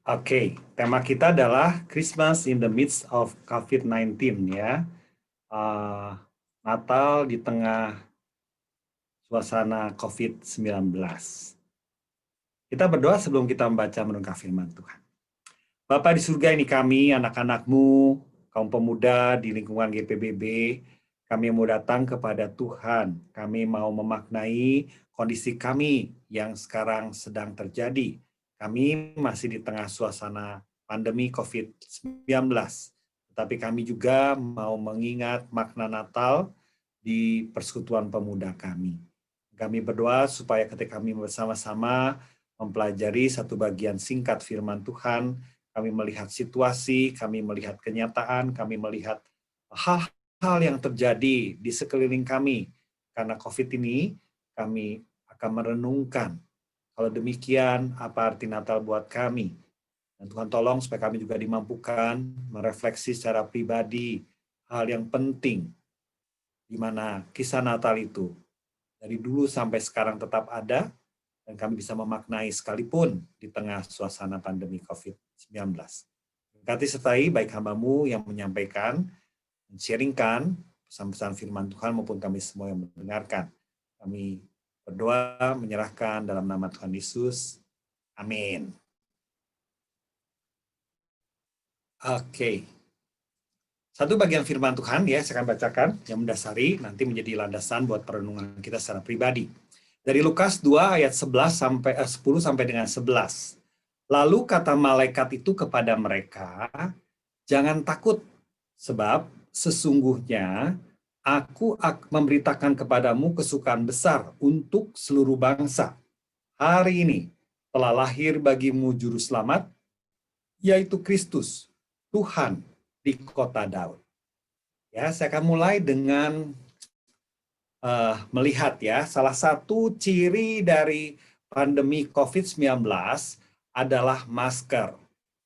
Oke, tema kita adalah Christmas in the midst of COVID-19 ya. Natal di tengah suasana COVID-19. Kita berdoa sebelum kita membaca mendengar firman Tuhan. Bapa di surga, ini kami, anak-anak-Mu, kaum pemuda di lingkungan GPBB, kami mau datang kepada Tuhan. Kami mau memaknai kondisi kami yang sekarang sedang terjadi. Kami masih di tengah suasana pandemi COVID-19, tetapi kami juga mau mengingat makna Natal di persekutuan pemuda kami. Kami berdoa supaya ketika kami bersama-sama mempelajari satu bagian singkat firman Tuhan, kami melihat situasi, kami melihat kenyataan, kami melihat hal-hal yang terjadi di sekeliling kami. Karena COVID ini, kami akan merenungkan, kalau demikian, apa arti Natal buat kami. Dan Tuhan tolong supaya kami juga dimampukan merefleksi secara pribadi hal yang penting, di mana kisah Natal itu dari dulu sampai sekarang tetap ada, dan kami bisa memaknai sekalipun di tengah suasana pandemi COVID-19. Berkati sertai baik hamba-Mu yang menyampaikan, men-sharingkan pesan-pesan firman Tuhan maupun kami semua yang mendengarkan. Kami berdoa menyerahkan dalam nama Tuhan Yesus. Amin. Oke. Satu bagian firman Tuhan ya saya akan bacakan yang mendasari nanti menjadi landasan buat perenungan kita secara pribadi. Dari Lukas 2 ayat 10 sampai dengan 11. Lalu kata malaikat itu kepada mereka, "Jangan takut, sebab sesungguhnya aku memberitakan kepadamu kesukaan besar untuk seluruh bangsa. Hari ini telah lahir bagimu juru selamat, yaitu Kristus, Tuhan di kota Daud." Ya, saya akan mulai dengan melihat ya, salah satu ciri dari pandemi COVID-19 adalah masker.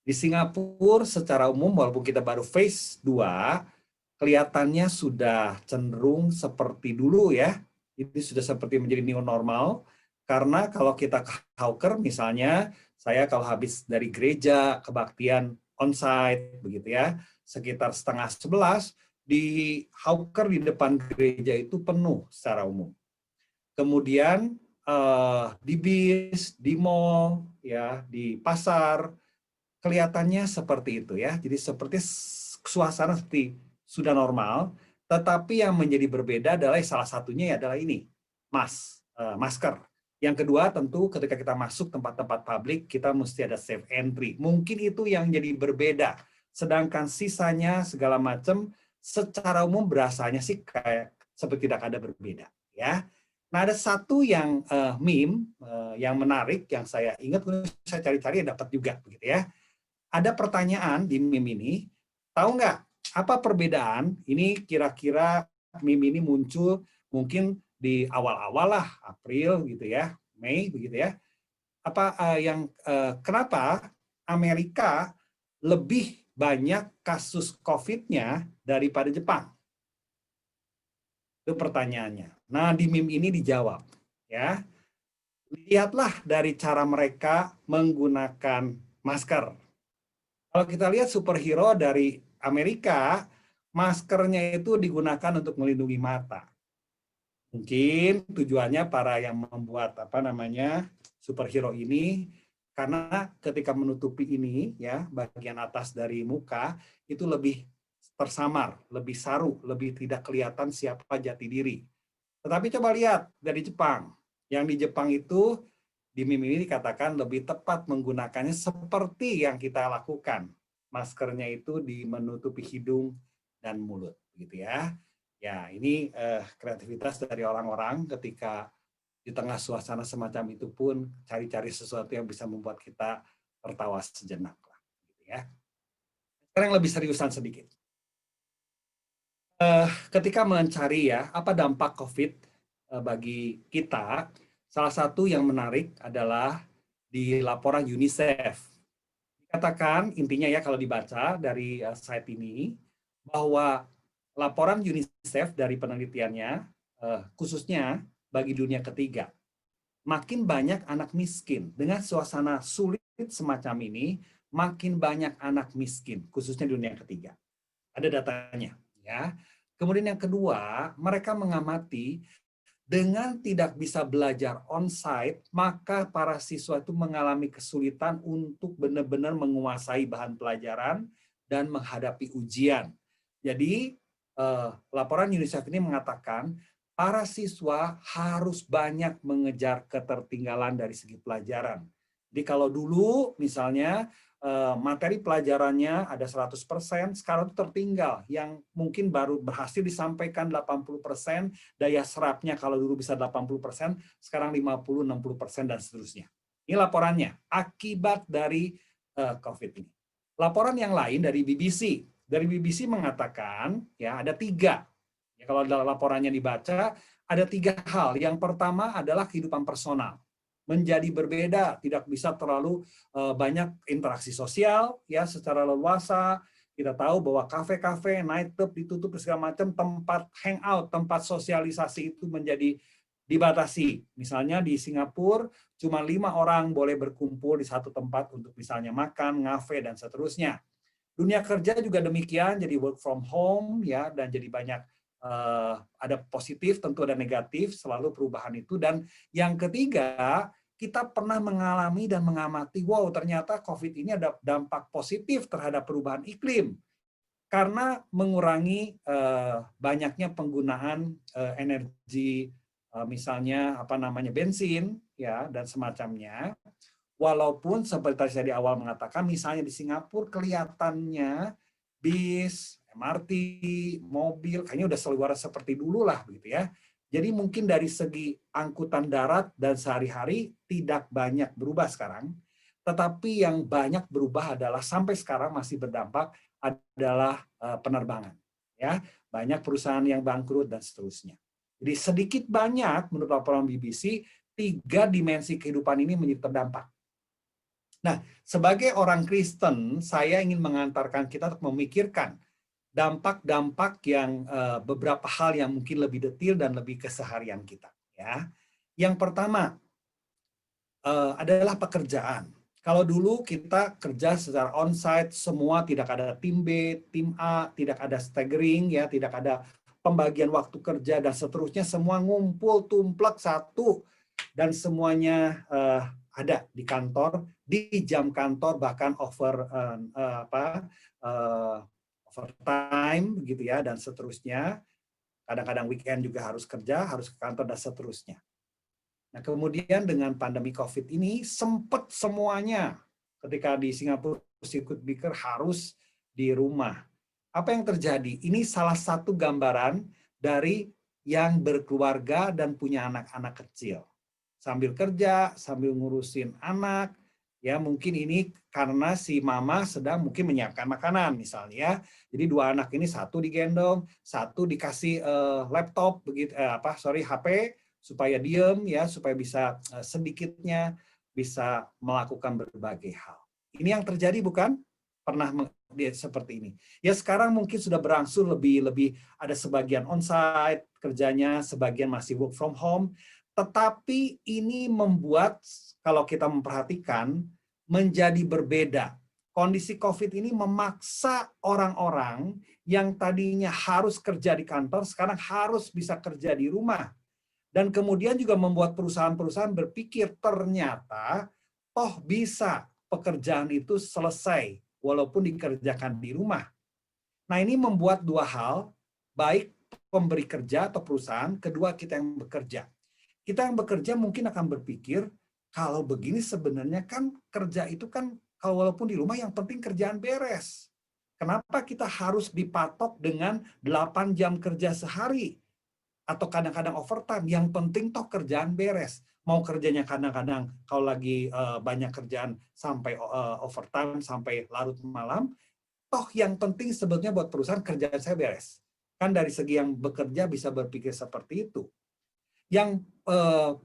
Di Singapura secara umum, walaupun kita baru phase 2, kelihatannya sudah cenderung seperti dulu ya. Ini sudah seperti menjadi new normal, karena kalau kita ke Hawker misalnya, saya kalau habis dari gereja, kebaktian onsite, begitu ya, sekitar 10:30, di Hawker di depan gereja itu penuh secara umum. Kemudian di bis, di mall, ya, di pasar, kelihatannya seperti itu ya. Jadi seperti suasana seperti sudah normal, tetapi yang menjadi berbeda adalah salah satunya adalah ini, masker. Yang kedua tentu ketika kita masuk tempat-tempat publik, kita mesti ada safe entry. Mungkin itu yang jadi berbeda. Sedangkan sisanya segala macam secara umum berasanya sih kayak seperti tidak ada berbeda ya. Nah, ada satu yang meme yang menarik yang saya ingat, saya cari-cari dapat juga begitu ya. Ada pertanyaan di meme ini, tahu nggak apa perbedaan? Ini kira-kira meme ini muncul mungkin di awal-awal lah, April gitu ya, Mei begitu ya. Kenapa Amerika lebih banyak kasus COVID-nya daripada Jepang? Itu pertanyaannya. Nah, di meme ini dijawab ya. Lihatlah dari cara mereka menggunakan masker. Kalau kita lihat superhero dari Amerika, maskernya itu digunakan untuk melindungi mata. Mungkin tujuannya para yang membuat superhero ini, karena ketika menutupi ini ya, bagian atas dari muka itu lebih tersamar, lebih saru, lebih tidak kelihatan siapa jati diri. Tetapi coba lihat dari Jepang. Yang di Jepang itu di meme ini dikatakan lebih tepat menggunakannya seperti yang kita lakukan. Maskernya itu menutupi hidung dan mulut, gitu ya. Ya, ini kreativitas dari orang-orang ketika di tengah suasana semacam itu pun cari-cari sesuatu yang bisa membuat kita tertawa sejenak lah, gitu ya. Sekarang lebih seriusan sedikit. Ketika mencari ya apa dampak COVID bagi kita, salah satu yang menarik adalah di laporan UNICEF. Dikatakan intinya ya kalau dibaca dari site ini bahwa laporan UNICEF dari penelitiannya khususnya bagi dunia ketiga, makin banyak anak miskin dengan suasana sulit semacam ini, makin banyak anak miskin, khususnya di dunia ketiga. Ada datanya, ya. Kemudian yang kedua, mereka mengamati dengan tidak bisa belajar on-site, maka para siswa itu mengalami kesulitan untuk benar-benar menguasai bahan pelajaran dan menghadapi ujian. Jadi, laporan UNICEF ini mengatakan para siswa harus banyak mengejar ketertinggalan dari segi pelajaran. Jadi kalau dulu misalnya materi pelajarannya ada 100%, sekarang itu tertinggal. Yang mungkin baru berhasil disampaikan 80%, daya serapnya kalau dulu bisa 80%, sekarang 50-60% dan seterusnya. Ini laporannya, akibat dari COVID ini. Laporan yang lain dari BBC. Dari BBC mengatakan, ya ada 3. Ya, kalau laporannya dibaca, ada 3 hal. Yang pertama adalah kehidupan personal. Menjadi berbeda, tidak bisa terlalu banyak interaksi sosial ya secara leluasa. Kita tahu bahwa kafe-kafe, nightclub ditutup segala macam, tempat hangout, tempat sosialisasi itu menjadi dibatasi. Misalnya di Singapura cuma 5 orang boleh berkumpul di satu tempat untuk misalnya makan, ngafe dan seterusnya. Dunia kerja juga demikian, jadi work from home ya, dan jadi banyak ada positif, tentu ada negatif, selalu perubahan itu. Dan yang ketiga, kita pernah mengalami dan mengamati, wow ternyata COVID ini ada dampak positif terhadap perubahan iklim. Karena mengurangi banyaknya penggunaan energi, misalnya bensin ya dan semacamnya. Walaupun seperti tadi saya di awal mengatakan, misalnya di Singapura kelihatannya bis, MRT, mobil, kayaknya udah seluar seperti dulu lah begitu ya. Jadi mungkin dari segi angkutan darat dan sehari-hari tidak banyak berubah sekarang, tetapi yang banyak berubah adalah sampai sekarang masih berdampak adalah penerbangan. Ya, banyak perusahaan yang bangkrut dan seterusnya. Jadi sedikit banyak menurut laporan BBC, 3 dimensi kehidupan ini menjadi terdampak. Nah, sebagai orang Kristen, saya ingin mengantarkan kita untuk memikirkan dampak-dampak yang beberapa hal yang mungkin lebih detail dan lebih keseharian kita. Ya, yang pertama adalah pekerjaan. Kalau dulu kita kerja secara onsite, semua tidak ada tim B, tim A, tidak ada staggering, ya, tidak ada pembagian waktu kerja dan seterusnya, semua ngumpul tumplek satu dan semuanya ada di kantor, di jam kantor, bahkan overtime begitu ya dan seterusnya. Kadang-kadang weekend juga harus kerja, harus ke kantor dan seterusnya. Nah, kemudian dengan pandemi COVID ini sempat semuanya ketika di Singapura circuit breaker harus di rumah. Apa yang terjadi? Ini salah satu gambaran dari yang berkeluarga dan punya anak-anak kecil. Sambil kerja, sambil ngurusin anak, ya mungkin ini karena si mama sedang mungkin menyiapkan makanan misalnya. Jadi 2 anak ini satu digendong, satu dikasih laptop begitu HP supaya diem ya, supaya bisa sedikitnya bisa melakukan berbagai hal. Ini yang terjadi bukan? Pernah seperti ini. Ya sekarang mungkin sudah berangsur lebih ada sebagian onsite kerjanya, sebagian masih work from home. Tetapi ini membuat, kalau kita memperhatikan, menjadi berbeda. Kondisi COVID ini memaksa orang-orang yang tadinya harus kerja di kantor, sekarang harus bisa kerja di rumah. Dan kemudian juga membuat perusahaan-perusahaan berpikir, ternyata toh bisa pekerjaan itu selesai, walaupun dikerjakan di rumah. Nah ini membuat 2 hal, baik pemberi kerja atau perusahaan, kedua kita yang bekerja. Kita yang bekerja mungkin akan berpikir, kalau begini sebenarnya kan kerja itu kan kalau walaupun di rumah yang penting kerjaan beres. Kenapa kita harus dipatok dengan 8 jam kerja sehari? Atau kadang-kadang overtime, yang penting toh kerjaan beres. Mau kerjanya kadang-kadang kalau lagi banyak kerjaan sampai overtime, sampai larut malam, toh yang penting sebetulnya buat perusahaan kerjaan saya beres. Kan dari segi yang bekerja bisa berpikir seperti itu. Yang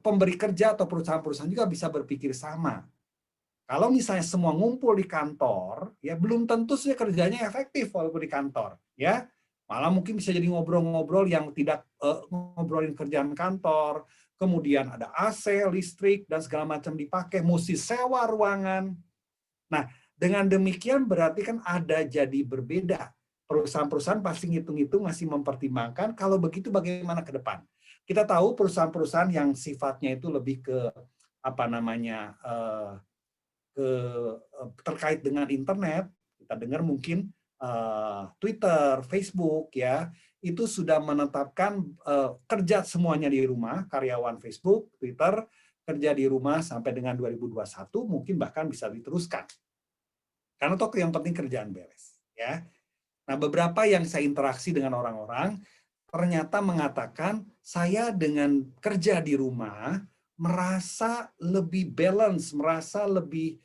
pemberi kerja atau perusahaan-perusahaan juga bisa berpikir sama. Kalau misalnya semua ngumpul di kantor, ya belum tentu sih kerjanya efektif walaupun di kantor, ya. Malah mungkin bisa jadi ngobrol-ngobrol yang tidak ngobrolin kerjaan kantor, kemudian ada AC, listrik dan segala macam dipakai, mesti sewa ruangan. Nah, Dengan demikian berarti kan ada jadi berbeda. Perusahaan-perusahaan pasti ngitung-ngitung masih mempertimbangkan kalau begitu bagaimana ke depan. Kita tahu perusahaan-perusahaan yang sifatnya itu lebih ke apa namanya terkait dengan internet, kita dengar mungkin Twitter, Facebook ya, itu sudah menetapkan kerja semuanya di rumah, karyawan Facebook, Twitter kerja di rumah sampai dengan 2021 mungkin bahkan bisa diteruskan. Karena toh yang penting kerjaan beres ya. Nah, beberapa yang saya interaksi dengan orang-orang ternyata mengatakan saya dengan kerja di rumah merasa lebih balance, merasa lebih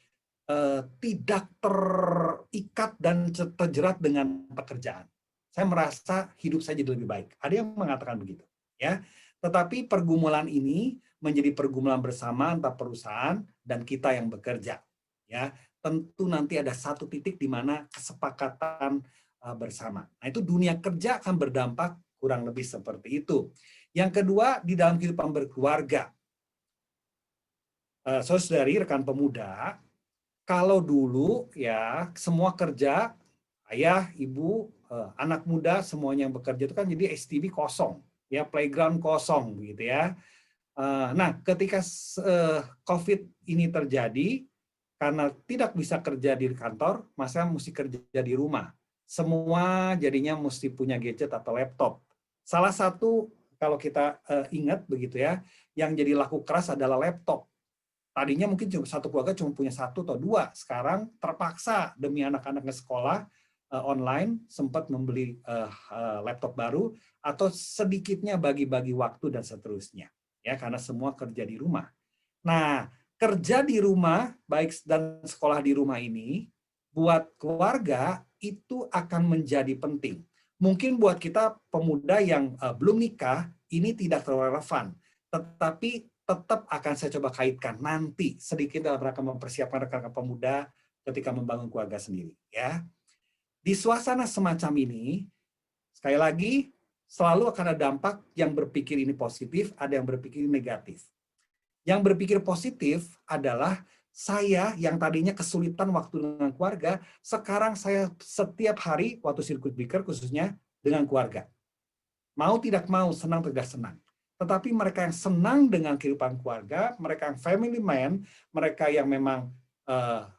tidak terikat dan terjerat dengan pekerjaan. Saya merasa hidup saya jadi lebih baik. Ada yang mengatakan begitu, ya. Tetapi pergumulan ini menjadi pergumulan bersama antara perusahaan dan kita yang bekerja, ya. Tentu nanti ada satu titik di mana kesepakatan bersama. Nah, itu dunia kerja akan berdampak kurang lebih seperti itu. Yang kedua, di dalam kehidupan berkeluarga. Saudari, rekan pemuda, kalau dulu ya semua kerja, ayah, ibu, anak muda semuanya yang bekerja itu kan jadi STB kosong, ya playground kosong begitu ya. Nah, ketika COVID ini terjadi, karena tidak bisa kerja di kantor, maka mesti kerja di rumah. Semua jadinya mesti punya gadget atau laptop. Salah satu kalau kita ingat begitu ya, yang jadi laku keras adalah laptop. Tadinya mungkin cuma satu keluarga cuma punya satu atau dua. Sekarang terpaksa demi anak-anaknya sekolah online sempat membeli laptop baru atau sedikitnya bagi-bagi waktu dan seterusnya. Ya, karena semua kerja di rumah. Nah, kerja di rumah baik dan sekolah di rumah ini buat keluarga itu akan menjadi penting. Mungkin buat kita pemuda yang belum nikah ini tidak terlalu relevan, tetapi tetap akan saya coba kaitkan nanti sedikit dalam rangka mempersiapkan rekan-rekan pemuda ketika membangun keluarga sendiri. Ya, di suasana semacam ini, sekali lagi selalu akan ada dampak yang berpikir ini positif, ada yang berpikir negatif. Yang berpikir positif adalah saya yang tadinya kesulitan waktu dengan keluarga, sekarang saya setiap hari waktu circuit breaker khususnya dengan keluarga. Mau tidak mau, senang tidak senang. Tetapi mereka yang senang dengan kehidupan keluarga, mereka yang family man, mereka yang memang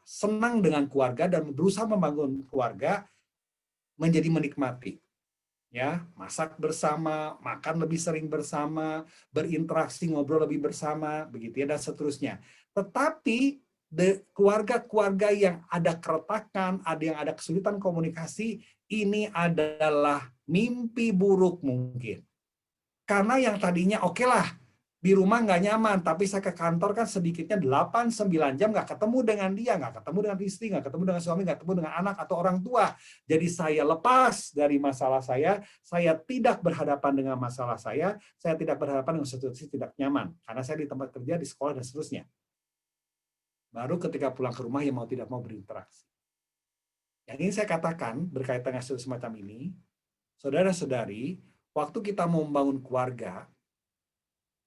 senang dengan keluarga dan berusaha membangun keluarga, menjadi menikmati. Ya, masak bersama, makan lebih sering bersama, berinteraksi, ngobrol lebih bersama, begitu ya, dan seterusnya. Tetapi keluarga-keluarga yang ada keretakan, ada yang ada kesulitan komunikasi, ini adalah mimpi buruk mungkin. Karena yang tadinya oke lah, di rumah nggak nyaman, tapi saya ke kantor kan sedikitnya 8-9 jam nggak ketemu dengan dia, nggak ketemu dengan istri, nggak ketemu dengan suami, nggak ketemu dengan anak atau orang tua. Jadi saya lepas dari masalah saya tidak berhadapan dengan masalah saya tidak berhadapan dengan situasi tidak nyaman. Karena saya di tempat kerja, di sekolah, dan seterusnya. Baru ketika pulang ke rumah, ya mau tidak mau berinteraksi. Yang ingin saya katakan berkaitan dengan situasi semacam ini, saudara-saudari, waktu kita mau membangun keluarga,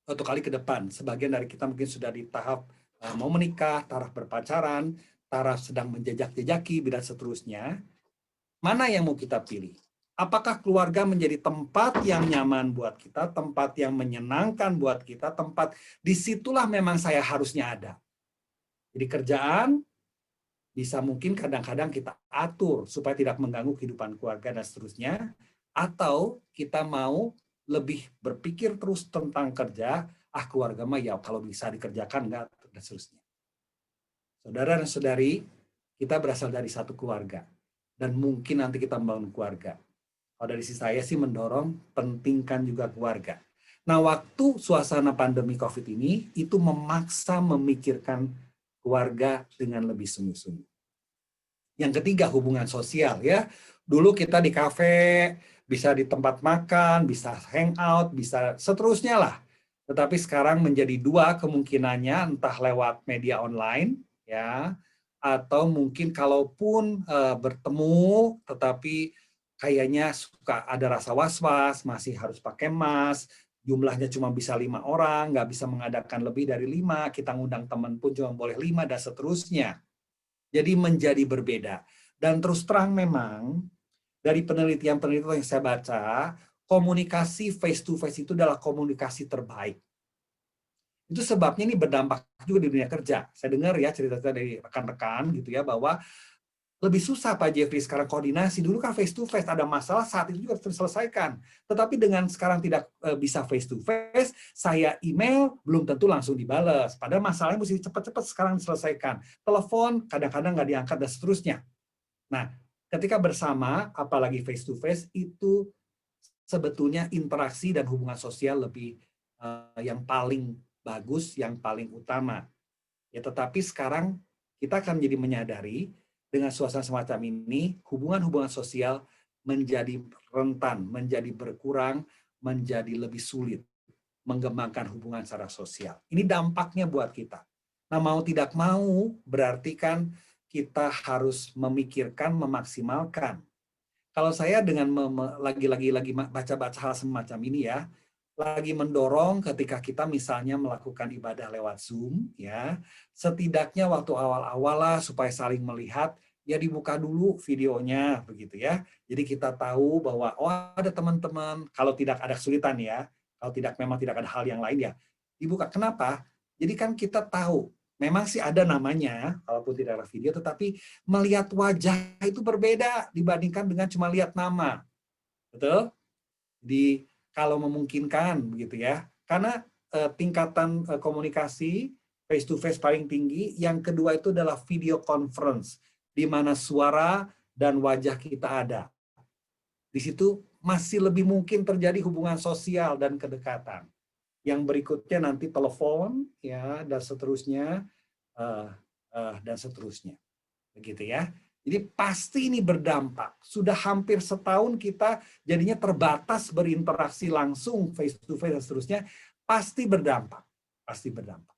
atau kali ke depan, sebagian dari kita mungkin sudah di tahap mau menikah, taraf berpacaran, taraf sedang menjejak-jejaki, dan seterusnya. Mana yang mau kita pilih? Apakah keluarga menjadi tempat yang nyaman buat kita, tempat yang menyenangkan buat kita, tempat disitulah memang saya harusnya ada. Jadi kerjaan bisa mungkin kadang-kadang kita atur supaya tidak mengganggu kehidupan keluarga dan seterusnya, atau kita mau lebih berpikir terus tentang kerja, keluarga mah ya kalau bisa dikerjakan enggak, dan seterusnya. Saudara dan saudari, kita berasal dari satu keluarga, dan mungkin nanti kita membangun keluarga. Kalau dari sisi saya sih mendorong, pentingkan juga keluarga. Nah, waktu suasana pandemi COVID ini, itu memaksa memikirkan keluarga dengan lebih sungguh-sungguh. Yang ketiga, hubungan sosial ya. Dulu kita di kafe, bisa di tempat makan, bisa hangout, bisa seterusnya lah. Tetapi sekarang menjadi dua kemungkinannya, entah lewat media online ya, atau mungkin kalaupun bertemu, tetapi kayaknya suka ada rasa was-was, masih harus pakai mask, jumlahnya cuma bisa 5 orang, nggak bisa mengadakan lebih dari 5, kita ngundang teman pun cuma boleh 5, dan seterusnya. Jadi menjadi berbeda. Dan terus terang memang, dari penelitian-penelitian yang saya baca, komunikasi face to face itu adalah komunikasi terbaik. Itu sebabnya ini berdampak juga di dunia kerja. Saya dengar ya cerita-cerita dari rekan-rekan gitu ya, bahwa lebih susah Pak Jeffrey sekarang koordinasi. Dulu kan face to face, ada masalah saat itu juga terselesaikan. Tetapi dengan sekarang tidak bisa face to face, saya email belum tentu langsung dibalas. Padahal masalahnya mesti cepat-cepat sekarang diselesaikan. Telepon kadang-kadang nggak diangkat dan seterusnya. Nah, ketika bersama, apalagi face to face, itu sebetulnya interaksi dan hubungan sosial lebih yang paling bagus, yang paling utama. Ya, tetapi sekarang kita akan menjadi menyadari dengan suasana semacam ini, hubungan-hubungan sosial menjadi rentan, menjadi berkurang, menjadi lebih sulit mengembangkan hubungan secara sosial. Ini dampaknya buat kita. Nah, mau tidak mau berarti kan kita harus memikirkan, memaksimalkan. Kalau saya dengan lagi baca-baca hal semacam ini ya, lagi mendorong ketika kita misalnya melakukan ibadah lewat Zoom, ya, setidaknya waktu awal-awal lah supaya saling melihat, ya dibuka dulu videonya, begitu ya. Jadi kita tahu bahwa, oh ada teman-teman, kalau tidak ada kesulitan ya, kalau memang tidak ada hal yang lain ya, dibuka. Kenapa? Jadi kan kita tahu, memang sih ada namanya, kalaupun tidak ada video, tetapi melihat wajah itu berbeda dibandingkan dengan cuma lihat nama. Betul? Kalau memungkinkan begitu ya. Karena tingkatan komunikasi face to face paling tinggi, yang kedua itu adalah video conference di mana suara dan wajah kita ada. Di situ masih lebih mungkin terjadi hubungan sosial dan kedekatan. Yang berikutnya nanti telepon ya dan seterusnya dan seterusnya. Begitu ya. Jadi pasti ini berdampak. Sudah hampir setahun kita jadinya terbatas berinteraksi langsung face to face dan seterusnya, pasti berdampak. Pasti berdampak.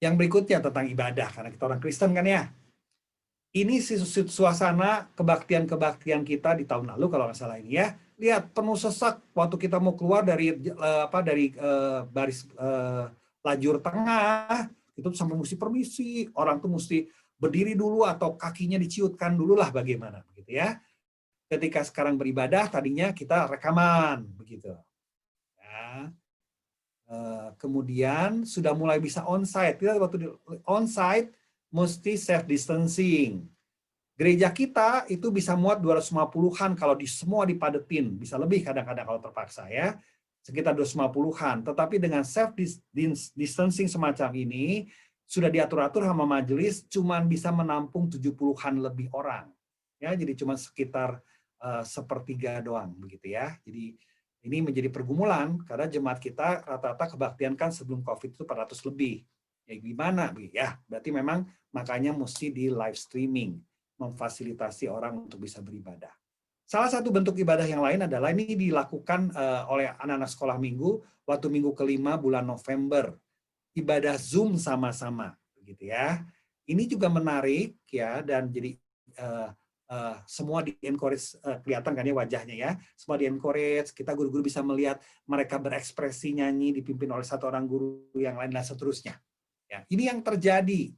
Yang berikutnya tentang ibadah, karena kita orang Kristen kan ya. Ini suasana kebaktian-kebaktian kita di tahun lalu kalau nggak salah ini ya. Lihat penuh sesak waktu kita mau keluar dari baris lajur tengah, itu sampai mesti permisi, orang tuh mesti berdiri dulu atau kakinya diciutkan dulu lah bagaimana begitu ya. Ketika sekarang beribadah tadinya kita rekaman begitu. Ya. Kemudian sudah mulai bisa onsite. Kita waktu onsite mesti self distancing. Gereja kita itu bisa muat 250-an kalau semua dipadetin, bisa lebih kadang-kadang kalau terpaksa ya. Sekitar 250-an. Tetapi dengan self distancing semacam ini sudah diatur-atur sama majelis, cuman bisa menampung 70-an lebih orang. Ya, jadi cuma sekitar sepertiga doang begitu ya. Jadi ini menjadi pergumulan karena jemaat kita rata-rata kebaktian kan sebelum Covid itu 400 lebih. Ya gimana? Ya, berarti memang makanya mesti di live streaming, memfasilitasi orang untuk bisa beribadah. Salah satu bentuk ibadah yang lain adalah ini dilakukan oleh anak-anak sekolah minggu waktu minggu kelima bulan November. Ibadah Zoom sama-sama, begitu ya. Ini juga menarik ya dan jadi semua di-encourage, kelihatan kan ya wajahnya ya, semua di-encourage, kita guru-guru bisa melihat mereka berekspresi nyanyi dipimpin oleh satu orang guru yang lain dan seterusnya. Ya, ini yang terjadi.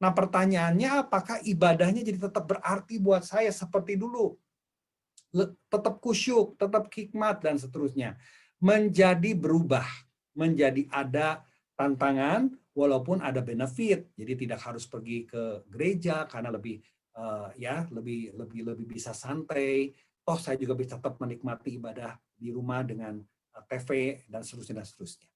Nah pertanyaannya apakah ibadahnya jadi tetap berarti buat saya seperti dulu? Tetap kusyuk, tetap hikmat dan seterusnya. Menjadi berubah, menjadi ada tantangan walaupun ada benefit. Jadi tidak harus pergi ke gereja karena lebih lebih bisa santai. Toh saya juga bisa tetap menikmati ibadah di rumah dengan TV dan seterusnya dan seterusnya.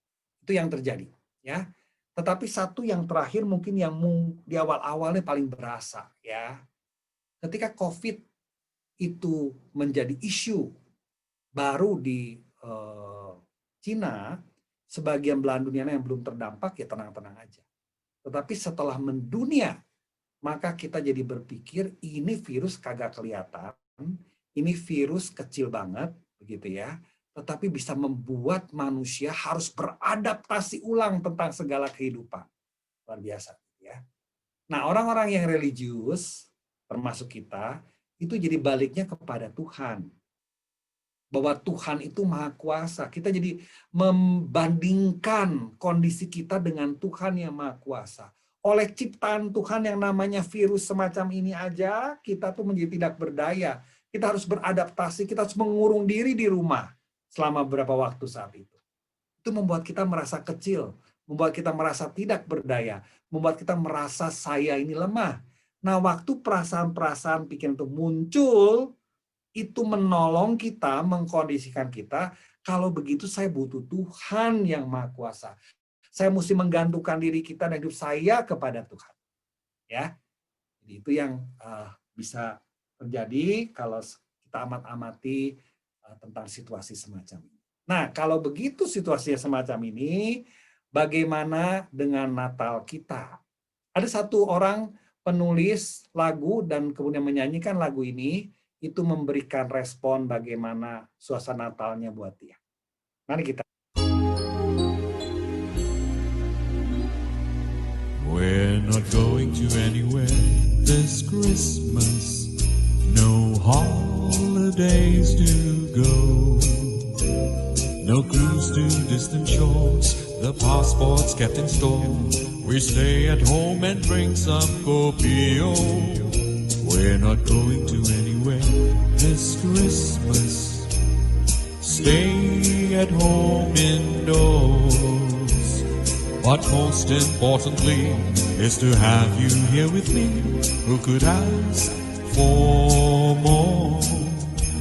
Itu yang terjadi, ya. Tetapi satu yang terakhir mungkin yang di awal-awalnya paling berasa, ya. Ketika COVID itu menjadi isu baru di Cina, sebagian belahan dunia yang belum terdampak ya tenang-tenang aja. Tetapi setelah mendunia, maka kita jadi berpikir ini virus kagak kelihatan, ini virus kecil banget, begitu ya, tetapi bisa membuat manusia harus beradaptasi ulang tentang segala kehidupan. Luar biasa. Ya. Nah, orang-orang yang religius, termasuk kita, itu jadi baliknya kepada Tuhan. Bahwa Tuhan itu maha kuasa. Kita jadi membandingkan kondisi kita dengan Tuhan yang maha kuasa. oleh ciptaan Tuhan yang namanya virus semacam ini aja, kita tuh menjadi tidak berdaya. Kita harus beradaptasi, kita harus mengurung diri di rumah selama beberapa waktu saat itu. Itu membuat kita merasa kecil, membuat kita merasa tidak berdaya, membuat kita merasa saya ini lemah. Nah, waktu perasaan-perasaan pikiran itu muncul, itu menolong kita, mengkondisikan kita, kalau begitu saya butuh Tuhan yang Maha Kuasa. Saya mesti menggantungkan diri kita dan hidup saya kepada Tuhan. Ya, jadi itu yang bisa terjadi kalau kita amat-amati tentang situasi semacam ini. Nah, kalau begitu situasinya semacam ini, bagaimana dengan Natal kita? Ada satu orang penulis lagu dan kemudian menyanyikan lagu ini, itu memberikan respon bagaimana suasana Natalnya buat dia. Mari kita. We're not going to anywhere this Christmas. No holidays to go. No cruise to distant shores. The passports kept in store. We stay at home and drink some copio. We're not going to anywhere this Christmas. Stay at home indoors. But most importantly is to have you here with me. Who could ask for more?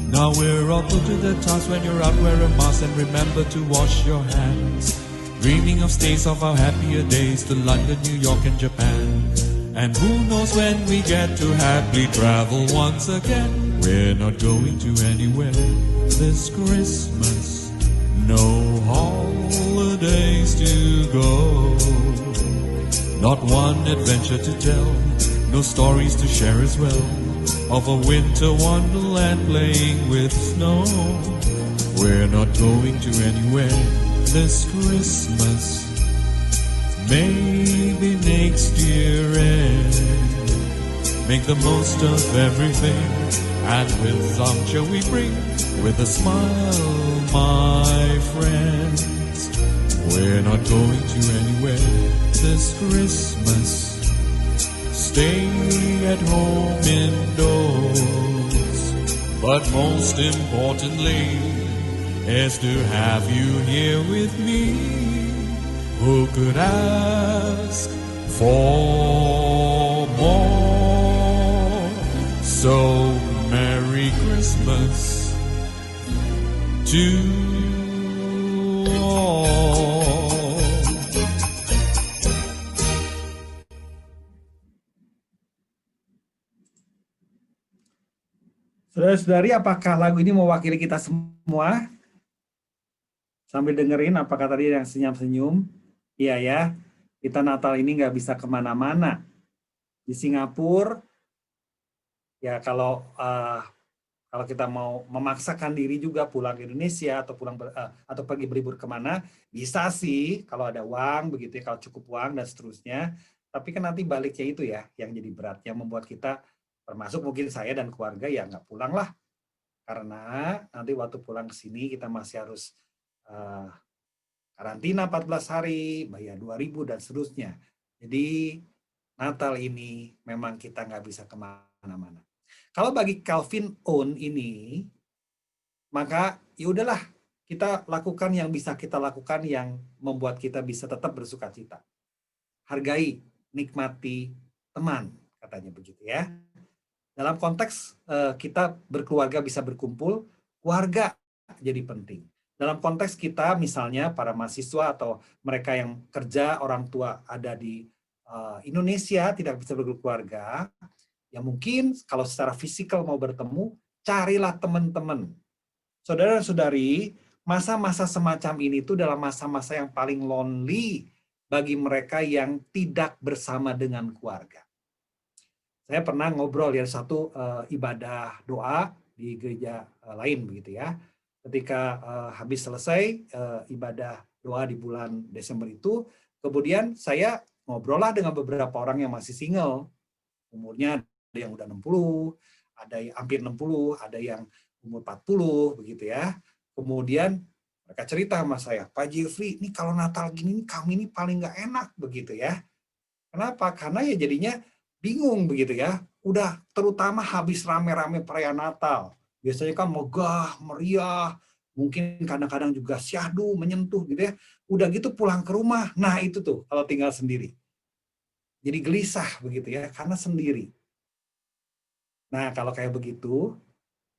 Now we're all put to the task. When you're out, wear a mask and remember to wash your hands. Dreaming of stays of our happier days to London, New York and Japan. And who knows when we get to happily travel once again. We're not going to anywhere this Christmas. No holidays to go. Not one adventure to tell. No stories to share as well. Of a winter wonderland playing with snow. We're not going to anywhere this Christmas. Maybe next year end. Make the most of everything. And with some cheer we bring. With a smile, my friends. We're not going to anywhere this Christmas. Stay at home indoors. But most importantly is to have you here with me. Who could ask for more? So Merry Christmas to all. Saudara-saudari, apakah lagu ini mewakili kita semua? Sambil dengerin, apakah tadi yang senyum-senyum? Iya ya, kita Natal ini nggak bisa kemana-mana. Di Singapura, ya kalau kita mau memaksakan diri juga pulang ke Indonesia atau atau pergi berlibur kemana, bisa sih kalau ada uang begitu ya, kalau cukup uang dan seterusnya. Tapi kan nanti baliknya itu ya yang jadi berat, yang membuat kita, termasuk mungkin saya dan keluarga, ya nggak pulang lah. Karena nanti waktu pulang ke sini kita masih harus karantina 14 hari, bayar 2.000 dan seterusnya. Jadi Natal ini memang kita nggak bisa kemana-mana. Kalau bagi Calvin Owen ini, maka ya udahlah, kita lakukan yang bisa kita lakukan yang membuat kita bisa tetap bersuka cita. Hargai, nikmati teman, katanya begitu ya. Dalam konteks kita berkeluarga bisa berkumpul, keluarga jadi penting. Dalam konteks kita misalnya para mahasiswa atau mereka yang kerja, orang tua ada di Indonesia tidak bisa berkeluarga, ya mungkin kalau secara fisikal mau bertemu, carilah teman-teman. Saudara-saudari, masa-masa semacam ini itu adalah masa-masa yang paling lonely bagi mereka yang tidak bersama dengan keluarga. Saya pernah ngobrol ya satu ibadah doa di gereja lain begitu ya. Ketika habis selesai ibadah doa di bulan Desember itu, kemudian saya ngobrol lah dengan beberapa orang yang masih single. Umurnya ada yang udah 60, ada yang hampir 60, ada yang umur 40 begitu ya. Kemudian mereka cerita sama saya, Pak Jeffrey, ini kalau Natal gini kami ini paling nggak enak begitu ya. Kenapa? Karena ya jadinya bingung begitu ya. Udah terutama habis rame-rame perayaan Natal. Biasanya kan megah, meriah, mungkin kadang-kadang juga syahdu, menyentuh gitu ya. Udah gitu pulang ke rumah. Nah itu tuh kalau tinggal sendiri. Jadi gelisah begitu ya, karena sendiri. Nah kalau kayak begitu,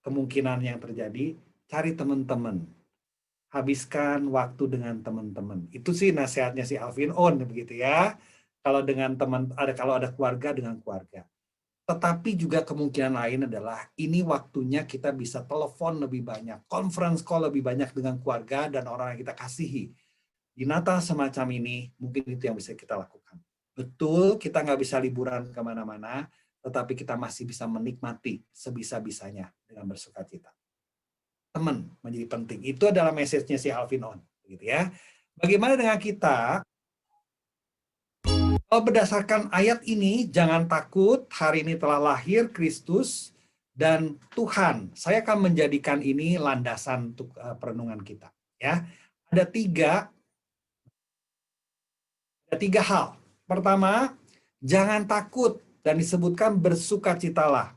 kemungkinan yang terjadi, cari teman-teman. Habiskan waktu dengan teman-teman. Itu sih nasihatnya si Alvin On begitu ya. Kalau dengan teman kalau ada keluarga dengan keluarga. Tetapi juga kemungkinan lain adalah ini waktunya kita bisa telepon lebih banyak, conference call lebih banyak dengan keluarga dan orang yang kita kasihi. Di Natal semacam ini mungkin itu yang bisa kita lakukan. Betul kita nggak bisa liburan kemana-mana, tetapi kita masih bisa menikmati sebisa-bisanya dengan bersukacita. Teman menjadi penting. Itu adalah message-nya si Alvin On, gitu ya. Bagaimana dengan kita? Kalau berdasarkan ayat ini, jangan takut, hari ini telah lahir Kristus dan Tuhan. Saya akan menjadikan ini landasan untuk perenungan kita. Ya, ada tiga hal. Pertama, jangan takut dan disebutkan bersukacitalah.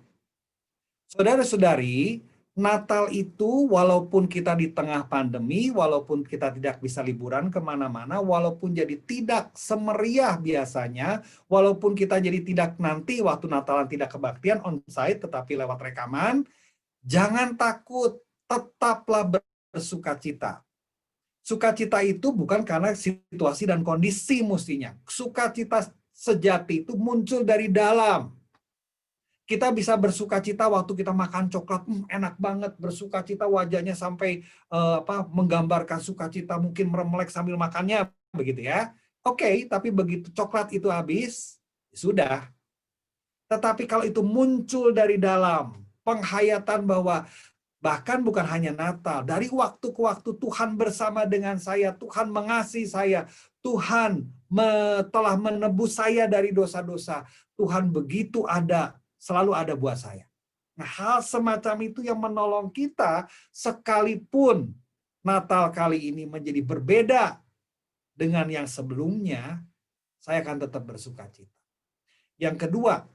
Saudara-saudari, Natal itu walaupun kita di tengah pandemi, walaupun kita tidak bisa liburan kemana-mana, walaupun jadi tidak semeriah biasanya, walaupun kita jadi tidak nanti waktu Natalan tidak kebaktian on-site tetapi lewat rekaman, jangan takut, tetaplah bersukacita. Sukacita itu bukan karena situasi dan kondisi mestinya. Sukacita sejati itu muncul dari dalam. Kita bisa bersukacita waktu kita makan coklat, enak banget, bersukacita wajahnya sampai menggambarkan sukacita, mungkin meremelek sambil makannya, begitu ya. Oke, tapi begitu coklat itu habis, sudah. Tetapi kalau itu muncul dari dalam, penghayatan bahwa bahkan bukan hanya Natal, dari waktu ke waktu Tuhan bersama dengan saya, Tuhan mengasihi saya, Tuhan telah menebus saya dari dosa-dosa, Tuhan begitu ada, selalu ada buat saya. Nah, hal semacam itu yang menolong kita sekalipun Natal kali ini menjadi berbeda dengan yang sebelumnya, saya akan tetap bersukacita. Yang kedua,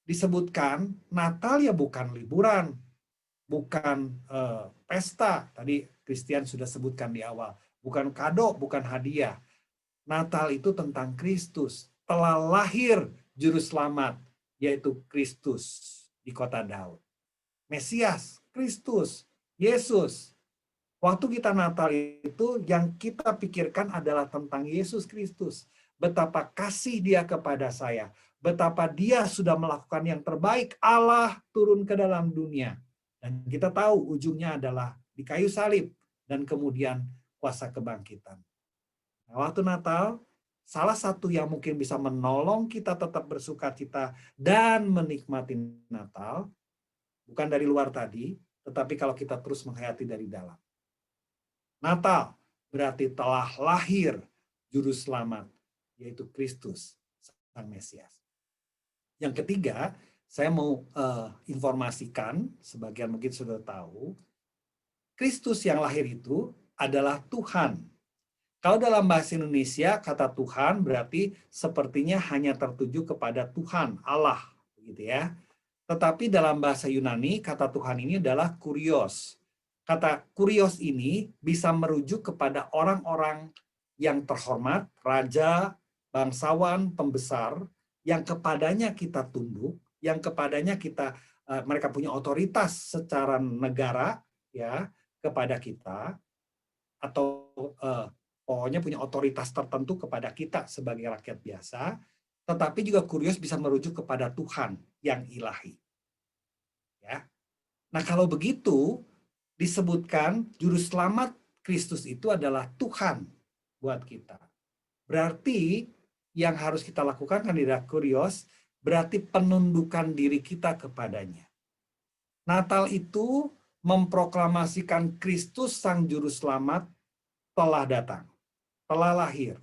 disebutkan Natal ya bukan liburan, bukan pesta. Tadi Christian sudah sebutkan di awal. Bukan kado, bukan hadiah. Natal itu tentang Kristus. Telah lahir juru selamat, yaitu Kristus di kota Daud. Mesias, Kristus, Yesus. Waktu kita Natal itu yang kita pikirkan adalah tentang Yesus Kristus. Betapa kasih dia kepada saya. Betapa dia sudah melakukan yang terbaik. Allah turun ke dalam dunia. Dan kita tahu ujungnya adalah di kayu salib. Dan kemudian kuasa kebangkitan. Nah, waktu Natal, salah satu yang mungkin bisa menolong kita tetap bersukacita dan menikmati Natal, bukan dari luar tadi, tetapi kalau kita terus menghayati dari dalam. Natal berarti telah lahir juru selamat, yaitu Kristus, Sang Mesias. Yang ketiga, saya mau informasikan, sebagian mungkin sudah tahu, Kristus yang lahir itu adalah Tuhan. Kalau dalam bahasa Indonesia, kata Tuhan berarti sepertinya hanya tertuju kepada Tuhan, Allah, begitu ya. Tetapi dalam bahasa Yunani, kata Tuhan ini adalah kurios. Kata kurios ini bisa merujuk kepada orang-orang yang terhormat, raja, bangsawan, pembesar, yang kepadanya kita tunduk, yang kepadanya kita mereka punya otoritas secara negara ya kepada kita, atau pokoknya punya otoritas tertentu kepada kita sebagai rakyat biasa, tetapi juga kurios bisa merujuk kepada Tuhan yang ilahi. Ya. Nah, kalau begitu disebutkan juru selamat Kristus itu adalah Tuhan buat kita. Berarti yang harus kita lakukan kan tidak kurios, berarti penundukan diri kita kepadanya. Natal itu memproklamasikan Kristus Sang Juru Selamat telah datang, telah lahir.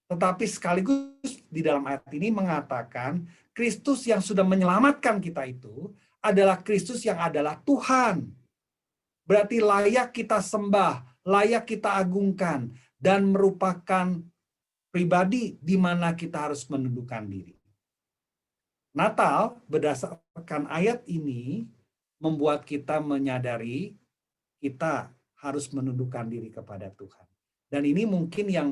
Tetapi sekaligus di dalam ayat ini mengatakan Kristus yang sudah menyelamatkan kita itu adalah Kristus yang adalah Tuhan. Berarti layak kita sembah, layak kita agungkan, dan merupakan pribadi di mana kita harus menundukkan diri. Natal berdasarkan ayat ini membuat kita menyadari kita harus menundukkan diri kepada Tuhan. Dan ini mungkin yang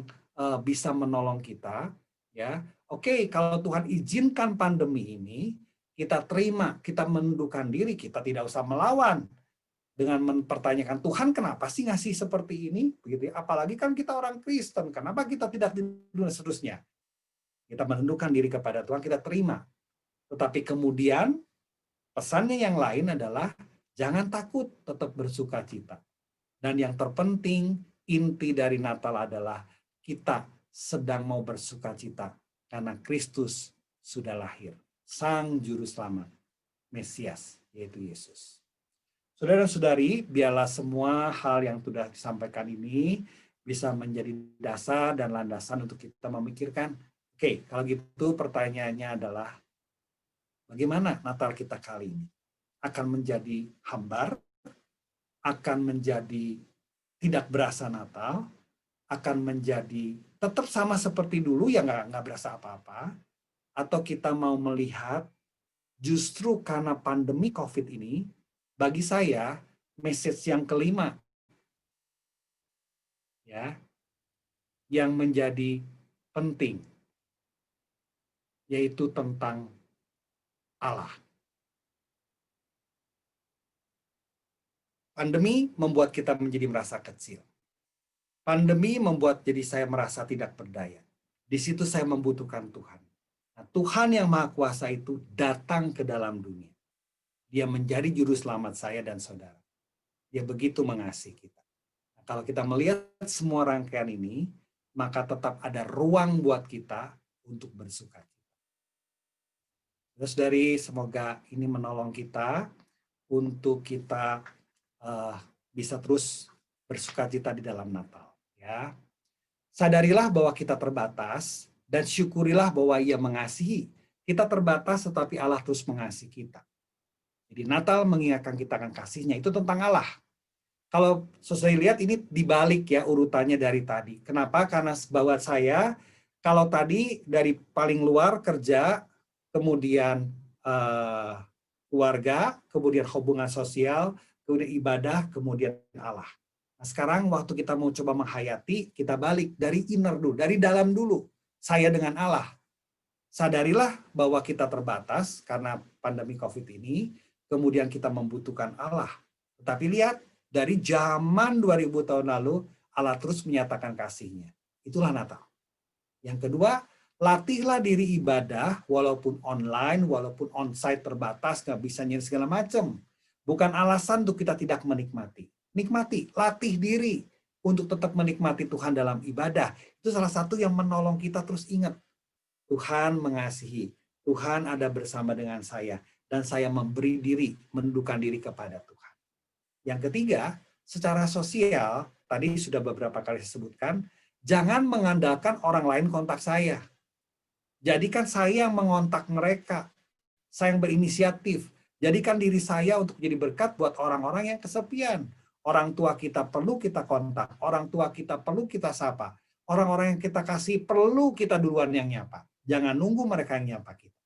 bisa menolong kita, ya. Oke, kalau Tuhan izinkan pandemi ini, kita terima, kita menundukkan diri, kita tidak usah melawan dengan mempertanyakan Tuhan kenapa sih ngasih seperti ini, begitu ya. Apalagi kan kita orang Kristen, kenapa kita tidak dan seterusnya. Kita menundukkan diri kepada Tuhan, kita terima. Tetapi kemudian pesannya yang lain adalah jangan takut, tetap bersuka cita. Dan yang terpenting, inti dari Natal adalah kita sedang mau bersuka cita karena Kristus sudah lahir. Sang Juru Selamat, Mesias, yaitu Yesus. Saudara-saudari, biarlah semua hal yang sudah disampaikan ini bisa menjadi dasar dan landasan untuk kita memikirkan, oke, kalau gitu pertanyaannya adalah, bagaimana Natal kita kali ini? Akan menjadi hambar? Akan menjadi tidak berasa Natal? Akan menjadi tetap sama seperti dulu ya nggak berasa apa-apa? Atau kita mau melihat justru karena pandemi COVID ini, bagi saya message yang kelima ya yang menjadi penting yaitu tentang Allah. Pandemi membuat kita menjadi merasa kecil. Pandemi membuat jadi saya merasa tidak berdaya. Di situ saya membutuhkan Tuhan. Nah, Tuhan yang Maha Kuasa itu datang ke dalam dunia. Dia menjadi juru selamat saya dan saudara. Dia begitu mengasihi kita. Nah, kalau kita melihat semua rangkaian ini, maka tetap ada ruang buat kita untuk bersuka cita. Terus dari semoga ini menolong kita untuk kita bisa terus bersuka cita di dalam Natal. Ya, sadarilah bahwa kita terbatas dan syukurilah bahwa Ia mengasihi. Kita terbatas, tetapi Allah terus mengasihi kita. Jadi Natal mengingatkan kita akan kasihnya, itu tentang Allah. Kalau saya lihat ini dibalik ya urutannya dari tadi. Kenapa? Karena buat saya, kalau tadi dari paling luar kerja, kemudian keluarga, kemudian hubungan sosial, kemudian ibadah, kemudian Allah. Nah, sekarang waktu kita mau coba menghayati, kita balik dari inner dulu, dari dalam dulu. Saya dengan Allah. Sadarilah bahwa kita terbatas karena pandemi COVID ini, kemudian kita membutuhkan Allah. Tetapi lihat, dari zaman 2000 tahun lalu, Allah terus menyatakan kasih-Nya. Itulah Natal. Yang kedua, latihlah diri ibadah, walaupun online, walaupun onsite terbatas, nggak bisa nyari segala macam. Bukan alasan untuk kita tidak menikmati. Nikmati, latih diri untuk tetap menikmati Tuhan dalam ibadah. Itu salah satu yang menolong kita terus ingat. Tuhan mengasihi, Tuhan ada bersama dengan saya, dan saya memberi diri, menundukkan diri kepada Tuhan. Yang ketiga, secara sosial, tadi sudah beberapa kali saya sebutkan, jangan mengandalkan orang lain kontak saya. Jadikan saya yang mengontak mereka, saya yang berinisiatif. Jadikan diri saya untuk jadi berkat buat orang-orang yang kesepian. Orang tua kita perlu kita kontak, orang tua kita perlu kita sapa. Orang-orang yang kita kasih perlu kita duluan yang nyapa. Jangan nunggu mereka yang nyapa kita.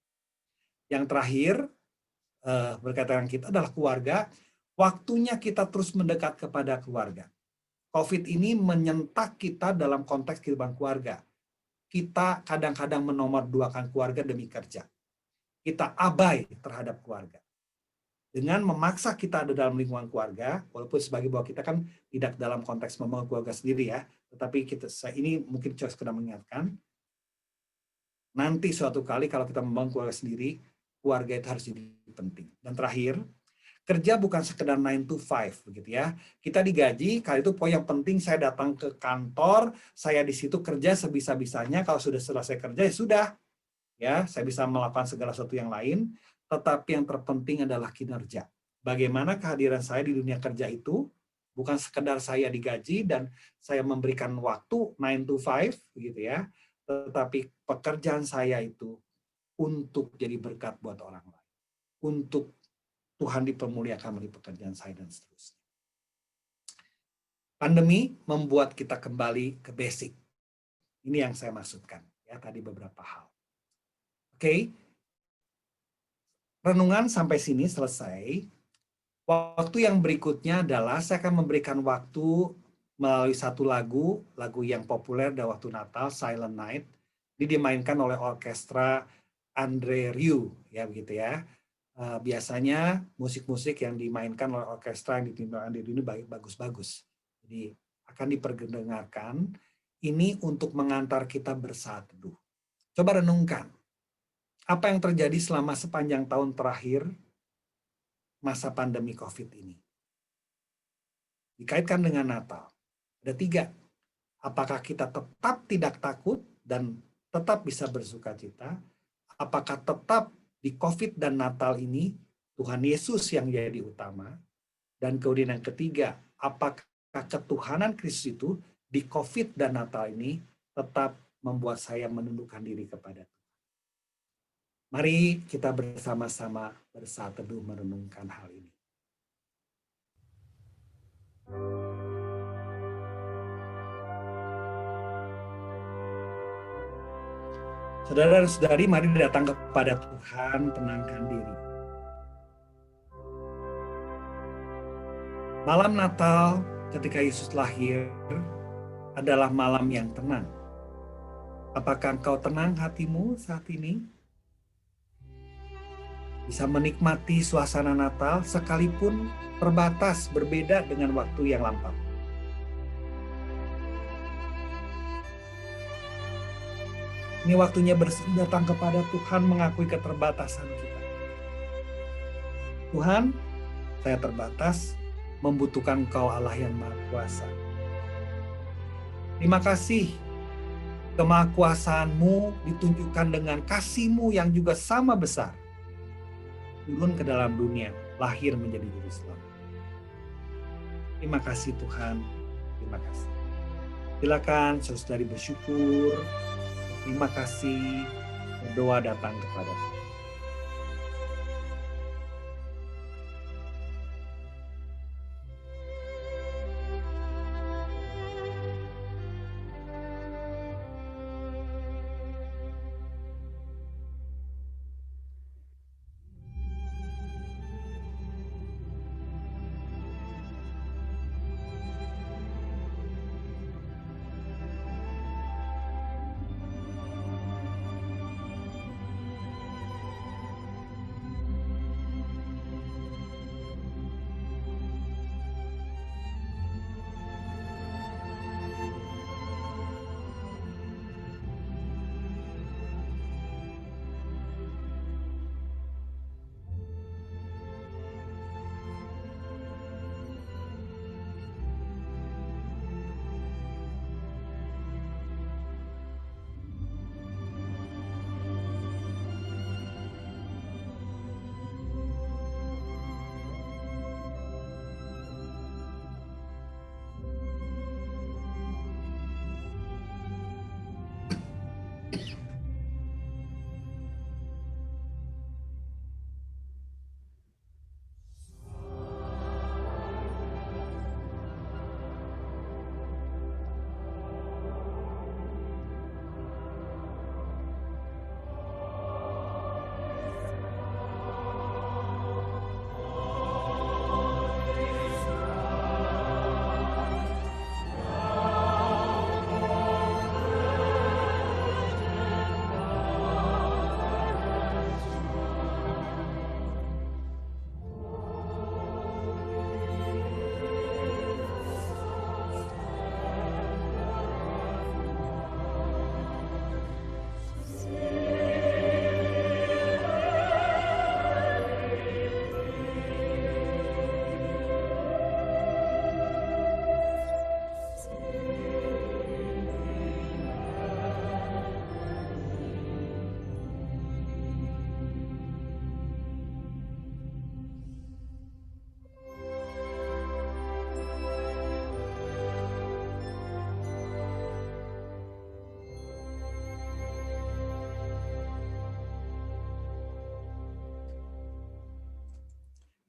Yang terakhir, berkaitan kita adalah keluarga. Waktunya kita terus mendekat kepada keluarga. COVID ini menyentak kita dalam konteks kehidupan keluarga. Kita kadang-kadang menomorduakan keluarga demi kerja. Kita abai terhadap keluarga. Dengan memaksa kita ada dalam lingkungan keluarga, walaupun sebagai bahwa kita kan tidak dalam konteks membangun keluarga sendiri ya, tetapi ini mungkin cuma sekedar mengingatkan, nanti suatu kali kalau kita membangun keluarga sendiri, keluarga itu harus jadi penting. Dan terakhir, kerja bukan sekedar 9 to 5 begitu ya. Kita digaji, kali itu poin yang penting saya datang ke kantor, saya di situ kerja sebisa-bisanya, kalau sudah selesai kerja ya sudah. Ya, saya bisa melakukan segala sesuatu yang lain, tetapi yang terpenting adalah kinerja. Bagaimana kehadiran saya di dunia kerja itu bukan sekedar saya digaji dan saya memberikan waktu 9 to 5 begitu ya, tetapi pekerjaan saya itu untuk jadi berkat buat orang lain. Untuk Tuhan dipermuliakan melalui pekerjaan saya dan seterusnya. Pandemi membuat kita kembali ke basic. Ini yang saya maksudkan, ya tadi beberapa hal. Oke, renungan sampai sini selesai. Waktu yang berikutnya adalah saya akan memberikan waktu melalui satu lagu yang populer pada waktu Natal, Silent Night. Ini dimainkan oleh orkestra Andre Rieu, ya begitu ya. Biasanya musik-musik yang dimainkan oleh orkestra yang dipimpin Andre Rieu ini bagus-bagus. Jadi akan diperdengarkan. Ini untuk mengantar kita bersaat teduh. Coba renungkan, apa yang terjadi selama sepanjang tahun terakhir masa pandemi COVID ini? Dikaitkan dengan Natal. Ada 3. Apakah kita tetap tidak takut dan tetap bisa bersuka cita? Apakah tetap di COVID dan Natal ini Tuhan Yesus yang jadi utama? Dan kemudian yang ketiga, apakah ketuhanan Kristus itu di COVID dan Natal ini tetap membuat saya menundukkan diri kepada Tuhan? Mari kita bersama-sama bersaat teduh merenungkan hal ini. Saudara dan saudari, mari datang kepada Tuhan, tenangkan diri. Malam Natal ketika Yesus lahir adalah malam yang tenang. Apakah engkau tenang hatimu saat ini? Bisa menikmati suasana Natal sekalipun terbatas berbeda dengan waktu yang lampau. Ini waktunya datang kepada Tuhan mengakui keterbatasan kita. Tuhan, saya terbatas, membutuhkan Engkau Allah yang Maha Kuasa. Terima kasih, kemahakuasaan-Mu ditunjukkan dengan kasih-Mu yang juga sama besar. Turun ke dalam dunia, lahir menjadi juru selamat. Terima kasih Tuhan, terima kasih. Silakan saudari bersyukur, terima kasih, berdoa datang kepada Tuhan.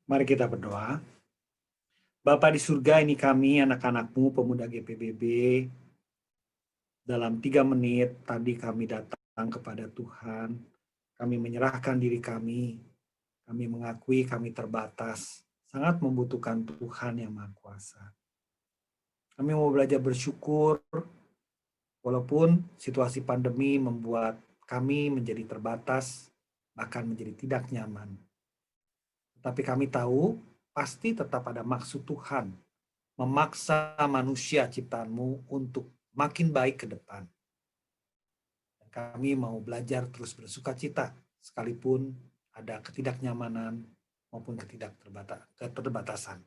Mari kita berdoa. Bapa di surga, ini kami anak-anak-Mu pemuda GPBB dalam 3 menit tadi kami datang kepada Tuhan, kami menyerahkan diri kami mengakui kami terbatas, sangat membutuhkan Tuhan yang Maha Kuasa. Kami mau belajar bersyukur, walaupun situasi pandemi membuat kami menjadi terbatas, bahkan menjadi tidak nyaman. Tetapi kami tahu, pasti tetap ada maksud Tuhan, memaksa manusia ciptaanmu untuk makin baik ke depan. Dan kami mau belajar terus bersukacita, sekalipun ada ketidaknyamanan maupun keterbatasan.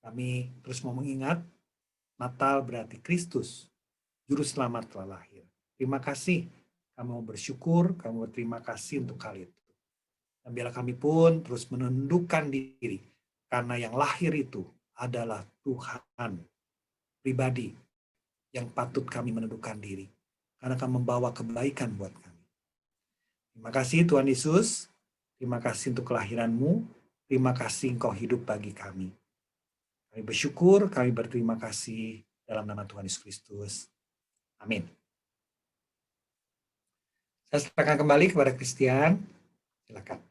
Kami terus mau mengingat, Natal berarti Kristus, Juru Selamat telah lahir. Terima kasih, kami mau bersyukur, kami berterima kasih untuk hal itu. Dan biarlah kami pun terus menundukkan diri, karena yang lahir itu adalah Tuhan pribadi yang patut kami menundukkan diri, karena akan membawa kebaikan buat kami. Terima kasih Tuhan Yesus, terima kasih untuk kelahiran-Mu, terima kasih Engkau hidup bagi kami. Kami bersyukur, kami berterima kasih dalam nama Tuhan Yesus Kristus. Amin. Saya serahkan kembali kepada Christian. Silakan.